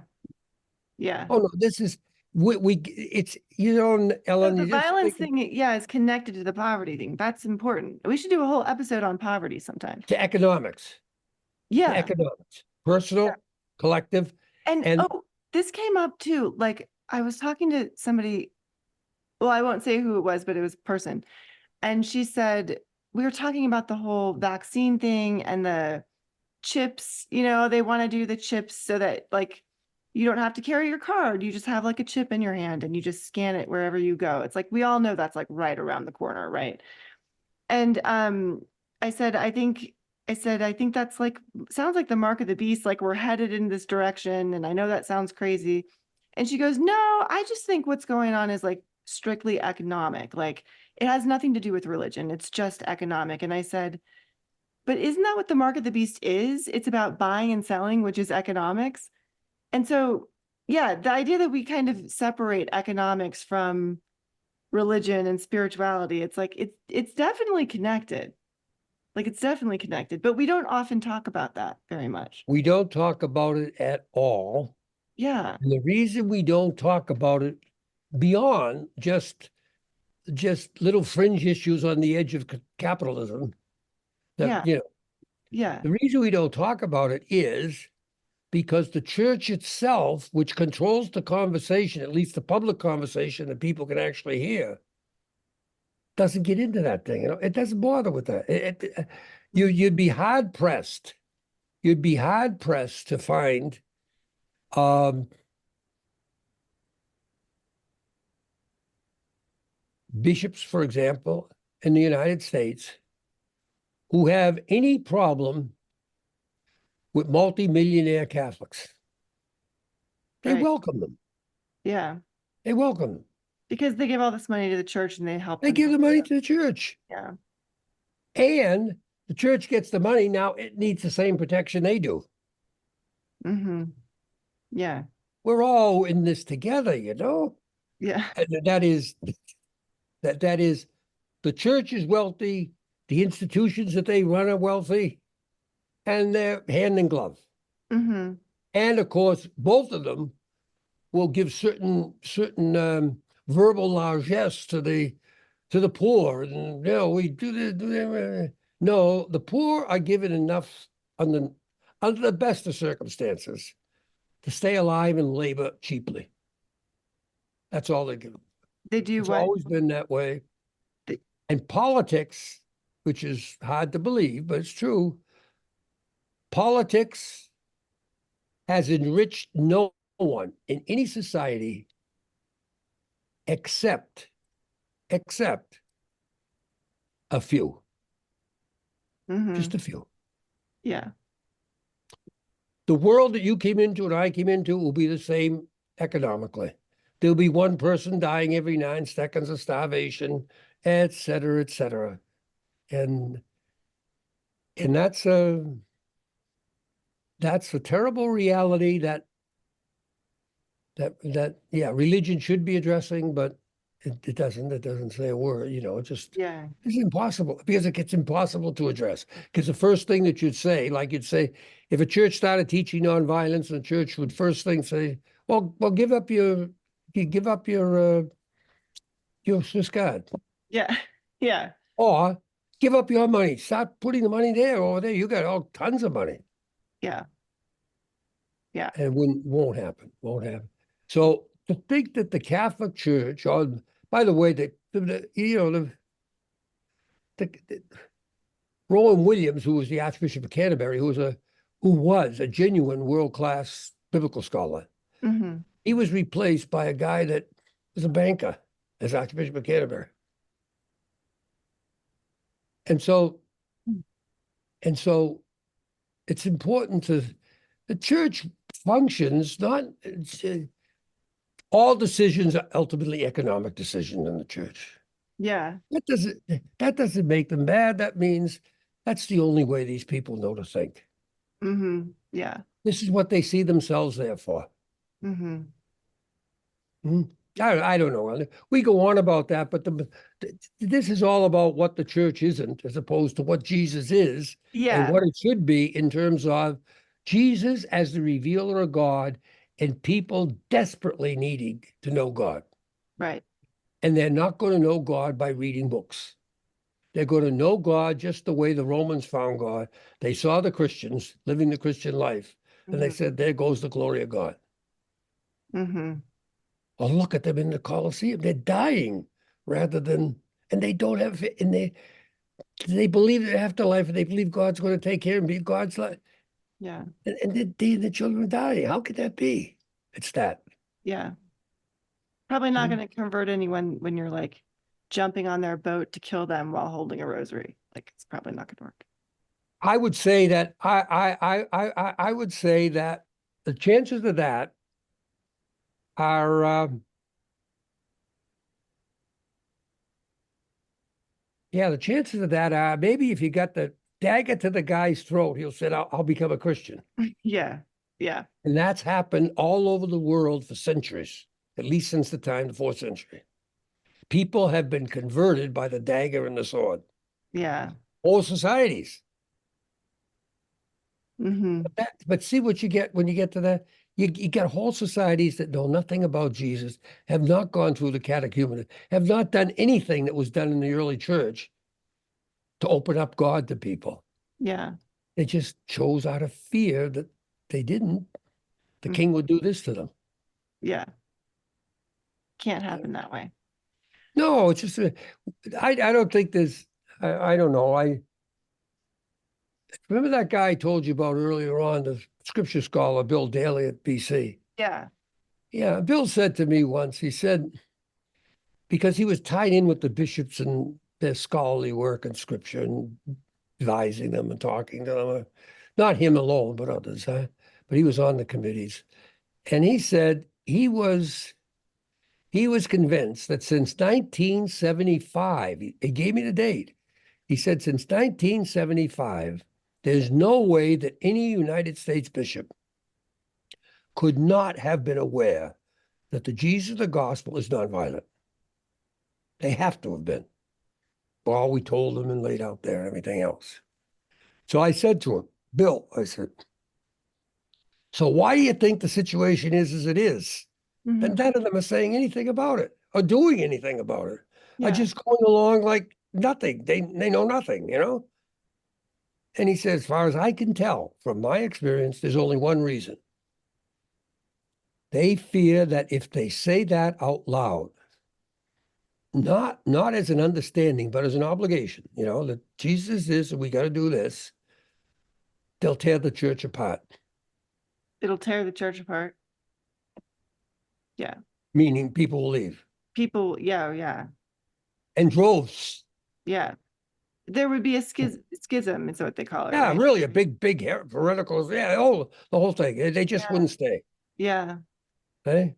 [SPEAKER 1] Yeah.
[SPEAKER 2] Oh no, this is we it's
[SPEAKER 1] So
[SPEAKER 2] Ellen,
[SPEAKER 1] the
[SPEAKER 2] you just
[SPEAKER 1] violence
[SPEAKER 2] thinking
[SPEAKER 1] thing, yeah, is connected to the poverty thing. That's important. We should do a whole episode on poverty sometime.
[SPEAKER 2] to economics, to
[SPEAKER 1] Yeah.
[SPEAKER 2] economics, personal, collective,
[SPEAKER 1] And
[SPEAKER 2] and
[SPEAKER 1] oh, this came up too. Like I was talking to somebody, well, I won't say who it was, but it was a person. And she said, we were talking about the whole vaccine thing and the chips, they want to do the chips so that like You don't have to carry your card. You just have like a chip in your hand and you just scan it wherever you go. It's like we all know that's like right around the corner, right? And I said, I think that's like sounds like the mark of the beast, like we're headed in this direction. And I know that sounds crazy. And she goes, no, I just think what's going on is like strictly economic. Like it has nothing to do with religion. It's just economic. And I said, but isn't that what the mark of the beast is? It's about buying and selling, which is economics. And so, yeah, the idea that we kind of separate economics from religion and spirituality, it's like it's definitely connected. Like it's definitely connected, but we don't often talk about that very much.
[SPEAKER 2] We don't talk about it at all.
[SPEAKER 1] Yeah.
[SPEAKER 2] And the reason we don't talk about it beyond just little fringe issues on the edge of capitalism, that,
[SPEAKER 1] Yeah. Yeah.
[SPEAKER 2] the reason we don't talk about it is because the church itself, which controls the conversation, at least the public conversation that people can actually hear, doesn't get into that thing. It doesn't bother with that. You'd be hard pressed. You'd be hard pressed to find um, bishops, for example, in the United States who have any problem with multimillionaire Catholics. They
[SPEAKER 1] Right.
[SPEAKER 2] welcome them.
[SPEAKER 1] Yeah.
[SPEAKER 2] They welcome them.
[SPEAKER 1] Because they give all this money to the church and they help
[SPEAKER 2] They
[SPEAKER 1] them.
[SPEAKER 2] give the money to the church.
[SPEAKER 1] Yeah.
[SPEAKER 2] And the church gets the money. Now it needs the same protection they do.
[SPEAKER 1] Mm-hmm. Yeah.
[SPEAKER 2] We're all in this together,
[SPEAKER 1] Yeah.
[SPEAKER 2] And that is the church is wealthy, the institutions that they run are wealthy, and they're hand in glove.
[SPEAKER 1] Mm-hmm.
[SPEAKER 2] And of course, both of them will give certain verbal largesse to the poor. And we do this. No, the poor are given enough under the best of circumstances to stay alive and labor cheaply. That's all they give them.
[SPEAKER 1] They do
[SPEAKER 2] It's
[SPEAKER 1] what?
[SPEAKER 2] always been that way.
[SPEAKER 1] They,
[SPEAKER 2] And politics, which is hard to believe, but it's true, politics has enriched no one in any society except a few,
[SPEAKER 1] mm-hmm.
[SPEAKER 2] just a few.
[SPEAKER 1] Yeah.
[SPEAKER 2] The world that you came into and I came into will be the same economically. There'll be one person dying every 9 seconds of starvation, et cetera, et cetera. And that's a terrible reality that religion should be addressing, but it doesn't. It doesn't say a word.
[SPEAKER 1] Yeah.
[SPEAKER 2] It's impossible because it gets impossible to address. Because the first thing that you'd say, like you'd say, if a church started teaching nonviolence, the church would first thing say, "Well, give up your Swiss God,
[SPEAKER 1] Yeah. Yeah.
[SPEAKER 2] or give up your money. Start putting the money there or there. You got all tons of money."
[SPEAKER 1] Yeah. Yeah.
[SPEAKER 2] And won't happen. Won't happen. So to think that the Catholic Church, or by the way, the Rowan Williams, who was the Archbishop of Canterbury, who was a genuine world-class biblical scholar,
[SPEAKER 1] Mm-hmm.
[SPEAKER 2] he was replaced by a guy that was a banker as Archbishop of Canterbury. And so it's important to the church functions not all decisions are ultimately economic decisions in the church.
[SPEAKER 1] Yeah.
[SPEAKER 2] That doesn't make them bad. That means that's the only way these people know to think.
[SPEAKER 1] Mm-hmm. Yeah.
[SPEAKER 2] This is what they see themselves there for.
[SPEAKER 1] Mm-hmm.
[SPEAKER 2] Hmm? I don't know. We go on about that, but this is all about what the church isn't, as opposed to what Jesus is and
[SPEAKER 1] Yeah.
[SPEAKER 2] what it should be in terms of Jesus as the revealer of God and people desperately needing to know God.
[SPEAKER 1] Right.
[SPEAKER 2] And they're not going to know God by reading books. They're going to know God just the way the Romans found God. They saw the Christians living the Christian life, and they
[SPEAKER 1] Mm-hmm.
[SPEAKER 2] said, there goes the glory of God.
[SPEAKER 1] Mm-hmm.
[SPEAKER 2] Oh, look at them in the Colosseum. They're dying rather than, and they don't have, and they believe in afterlife, and they believe God's going to take care and be God's life.
[SPEAKER 1] Yeah.
[SPEAKER 2] And the children are dying. How could that be? It's that.
[SPEAKER 1] Yeah. Probably not
[SPEAKER 2] Mm.
[SPEAKER 1] going to convert anyone when you're like jumping on their boat to kill them while holding a rosary. Like it's probably not going to work.
[SPEAKER 2] I would say that I would say that the chances of that are yeah, the chances of that are maybe if you got the dagger to the guy's throat, he'll say, I'll become a Christian.
[SPEAKER 1] Yeah. Yeah.
[SPEAKER 2] And that's happened all over the world for centuries, at least since the time of the fourth century. People have been converted by the dagger and the sword.
[SPEAKER 1] Yeah.
[SPEAKER 2] Whole societies.
[SPEAKER 1] Hmm.
[SPEAKER 2] But see what you get when you get to that? You get whole societies that know nothing about Jesus, have not gone through the catechumenate, have not done anything that was done in the early church to open up God to people.
[SPEAKER 1] Yeah.
[SPEAKER 2] They just chose out of fear that they didn't. The
[SPEAKER 1] Mm.
[SPEAKER 2] king would do this to them.
[SPEAKER 1] Yeah. Can't happen that way.
[SPEAKER 2] No, it's just I don't think there's I don't know. I remember that guy I told you about earlier on, the scripture scholar Bill Daly at BC.
[SPEAKER 1] Yeah.
[SPEAKER 2] Yeah, Bill said to me once, he said, because he was tied in with the bishops and their scholarly work in scripture and advising them and talking to them. Not him alone, but others. But he was on the committees. And he said he was convinced that since 1975, he gave me the date. He said since 1975, there's no way that any United States bishop could not have been aware that the Jesus of the gospel is nonviolent. They have to have been. Well, we told them and laid out there and everything else. So I said to him, Bill, I said, so why do you think the situation is as it is? And
[SPEAKER 1] Hmm.
[SPEAKER 2] none of them are saying anything about it or doing anything about it. Are
[SPEAKER 1] Yeah.
[SPEAKER 2] just going along like nothing. They know nothing, you know? And he said, as far as I can tell from my experience, there's only one reason. They fear that if they say that out loud, not as an understanding, but as an obligation, that Jesus is, and we got to do this, they'll tear the church apart,
[SPEAKER 1] It'll tear the church apart. Yeah.
[SPEAKER 2] meaning people will leave.
[SPEAKER 1] People, yeah, yeah.
[SPEAKER 2] And droves.
[SPEAKER 1] Yeah. There would be a schism, is what they call it,
[SPEAKER 2] Yeah,
[SPEAKER 1] right?
[SPEAKER 2] really a big heretical. Yeah, the whole thing. They just
[SPEAKER 1] Yeah.
[SPEAKER 2] wouldn't stay.
[SPEAKER 1] Yeah.
[SPEAKER 2] Eh?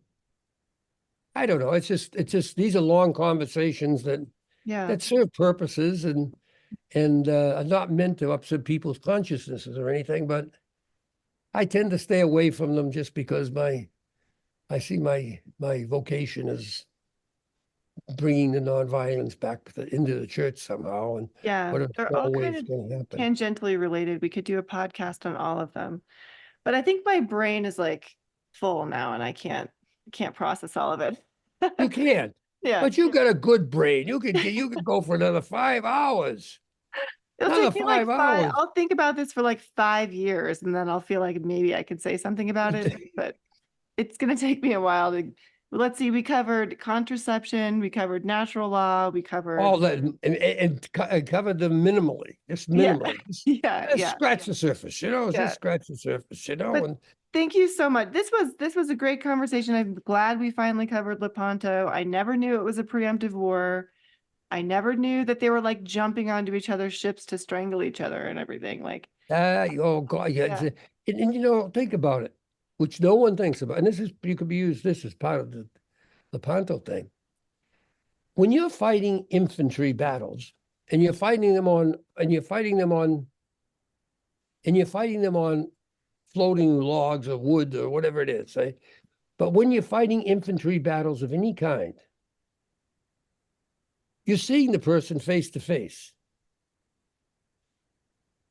[SPEAKER 2] I don't know. It's just these are long conversations
[SPEAKER 1] Yeah.
[SPEAKER 2] that serve purposes and are not meant to upset people's consciousnesses or anything, but I tend to stay away from them just because I see my vocation as bringing the nonviolence back into the church somehow, and
[SPEAKER 1] Yeah.
[SPEAKER 2] whatever
[SPEAKER 1] They're all
[SPEAKER 2] small way
[SPEAKER 1] kind
[SPEAKER 2] it's
[SPEAKER 1] of
[SPEAKER 2] going to happen.
[SPEAKER 1] tangentially related. We could do a podcast on all of them. But I think my brain is like full now and I can't process all of it.
[SPEAKER 2] You can't,
[SPEAKER 1] Yeah.
[SPEAKER 2] but you got a good brain. You could go for another 5 hours.
[SPEAKER 1] It'll
[SPEAKER 2] Another
[SPEAKER 1] take me like
[SPEAKER 2] five
[SPEAKER 1] five,
[SPEAKER 2] hours.
[SPEAKER 1] I'll think about this for like 5 years and then I'll feel like maybe I could say something about it, but it's going to take me a while to, let's see, we covered contraception, we covered natural law, we
[SPEAKER 2] All
[SPEAKER 1] covered,
[SPEAKER 2] that and cover them minimally, just
[SPEAKER 1] yeah,
[SPEAKER 2] minimally.
[SPEAKER 1] yeah,
[SPEAKER 2] Just
[SPEAKER 1] yeah,
[SPEAKER 2] scratch the surface,
[SPEAKER 1] yeah.
[SPEAKER 2] just scratch the surface,
[SPEAKER 1] But
[SPEAKER 2] and
[SPEAKER 1] thank you so much. This was a great conversation. I'm glad we finally covered Lepanto. I never knew it was a preemptive war. I never knew that they were like jumping onto each other's ships to strangle each other and everything. Like,
[SPEAKER 2] oh God, yeah.
[SPEAKER 1] yeah,
[SPEAKER 2] And think about it, which no one thinks about. And you could be used this as part of the Lepanto thing. When you're fighting infantry battles and you're fighting them on and you're fighting them on and you're fighting them on floating logs or wood or whatever it is, eh? But when you're fighting infantry battles of any kind, you're seeing the person face to face.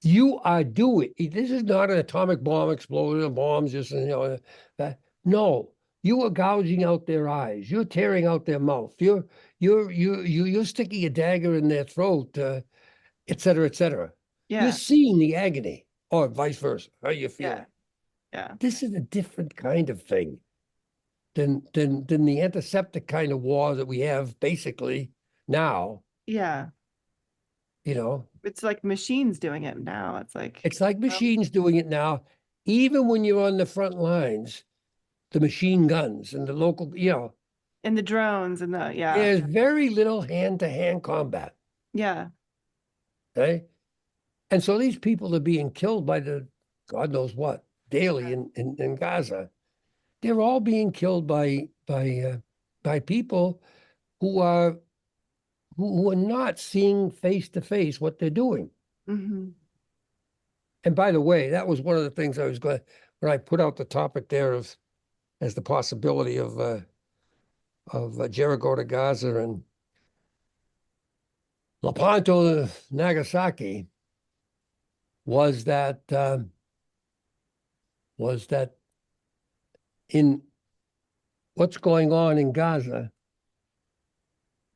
[SPEAKER 2] You are doing this is not an atomic bomb exploding, a bombs just that. No, you are gouging out their eyes. You're tearing out their mouth. You're sticking a dagger in their throat, et cetera, et cetera. You're
[SPEAKER 1] yeah,
[SPEAKER 2] seeing the agony, or vice versa. How you
[SPEAKER 1] yeah,
[SPEAKER 2] feeling?
[SPEAKER 1] yeah,
[SPEAKER 2] This is a different kind of thing than the antiseptic kind of war that we have basically now.
[SPEAKER 1] yeah.
[SPEAKER 2] You know,
[SPEAKER 1] It's like machines doing it now. It's like,
[SPEAKER 2] it's like machines doing it now. Even when you're on the front lines, the machine guns and the local,
[SPEAKER 1] And the drones and yeah.
[SPEAKER 2] there's very little hand-to-hand combat.
[SPEAKER 1] Yeah.
[SPEAKER 2] Okay. And so these people are being killed by God knows what, daily in Gaza. They're all being killed by people who are not seeing face to face what they're doing.
[SPEAKER 1] Mm-hmm.
[SPEAKER 2] And by the way, that was one of the things I was going when I put out the topic there as the possibility of Jericho to Gaza and Lepanto to Nagasaki was that in what's going on in Gaza,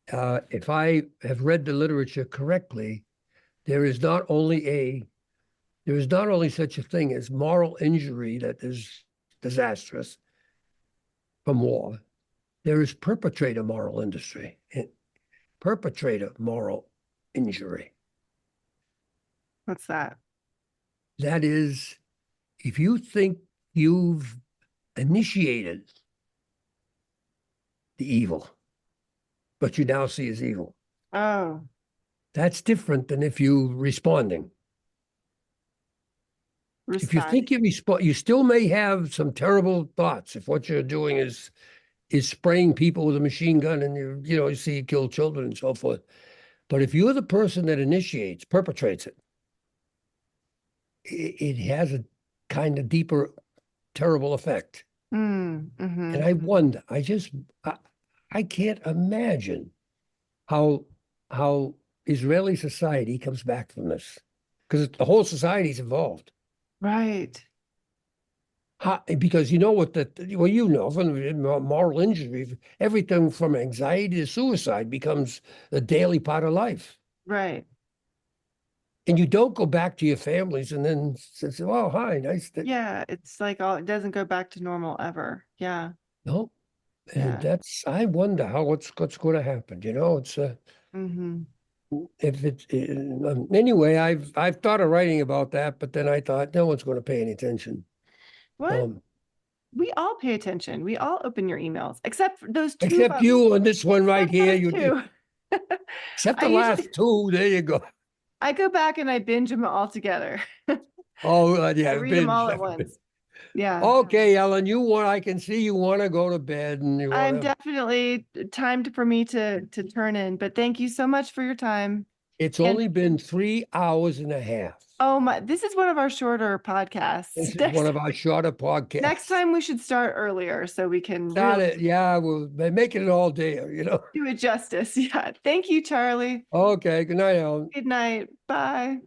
[SPEAKER 2] if I have read the literature correctly, there is not only such a thing as moral injury that is disastrous from war. There is perpetrator moral injury.
[SPEAKER 1] What's that?
[SPEAKER 2] That is, if you think you've initiated the evil, but you now see as evil.
[SPEAKER 1] Oh.
[SPEAKER 2] That's different than if you're responding. If you think you respond, you still may have some terrible thoughts if what you're doing is spraying people with a machine gun and you see you kill children and so forth. But if you're the person that perpetrates it, it has a kind of deeper, terrible effect.
[SPEAKER 1] Mm-hmm.
[SPEAKER 2] And I wonder, I can't imagine how Israeli society comes back from this, because the whole society's involved.
[SPEAKER 1] Right.
[SPEAKER 2] Because you know from moral injury, everything from anxiety to suicide becomes a daily part of life.
[SPEAKER 1] Right.
[SPEAKER 2] And you don't go back to your families and then say, "Oh, hi, nice."
[SPEAKER 1] Yeah, it's like it doesn't go back to normal ever. Yeah.
[SPEAKER 2] No, and
[SPEAKER 1] Yeah.
[SPEAKER 2] I wonder what's going to happen. It's
[SPEAKER 1] Mm-hmm.
[SPEAKER 2] if it's anyway. I've thought of writing about that, but then I thought no one's going to pay any attention.
[SPEAKER 1] What? We all pay attention. We all open your emails, except for those two.
[SPEAKER 2] Except you on this one right here. You do.
[SPEAKER 1] Two.
[SPEAKER 2] Except the
[SPEAKER 1] I
[SPEAKER 2] last
[SPEAKER 1] usually
[SPEAKER 2] two. There you go.
[SPEAKER 1] I go back and I binge them all together.
[SPEAKER 2] Oh, yeah,
[SPEAKER 1] I read them all at once. Yeah.
[SPEAKER 2] Okay, Ellen, I can see you want to go to bed and you
[SPEAKER 1] I'm
[SPEAKER 2] want to.
[SPEAKER 1] definitely timed for me to turn in, but thank you so much for your time.
[SPEAKER 2] It's
[SPEAKER 1] And
[SPEAKER 2] only been 3 hours and a half.
[SPEAKER 1] oh my, this is one of our shorter podcasts.
[SPEAKER 2] This is one of our shorter podcasts.
[SPEAKER 1] Next time we should start earlier so we can
[SPEAKER 2] yeah, we'll make it all day,
[SPEAKER 1] do it justice. Yeah. Thank you, Charlie.
[SPEAKER 2] Okay, good night, Ellen.
[SPEAKER 1] Good night. Bye.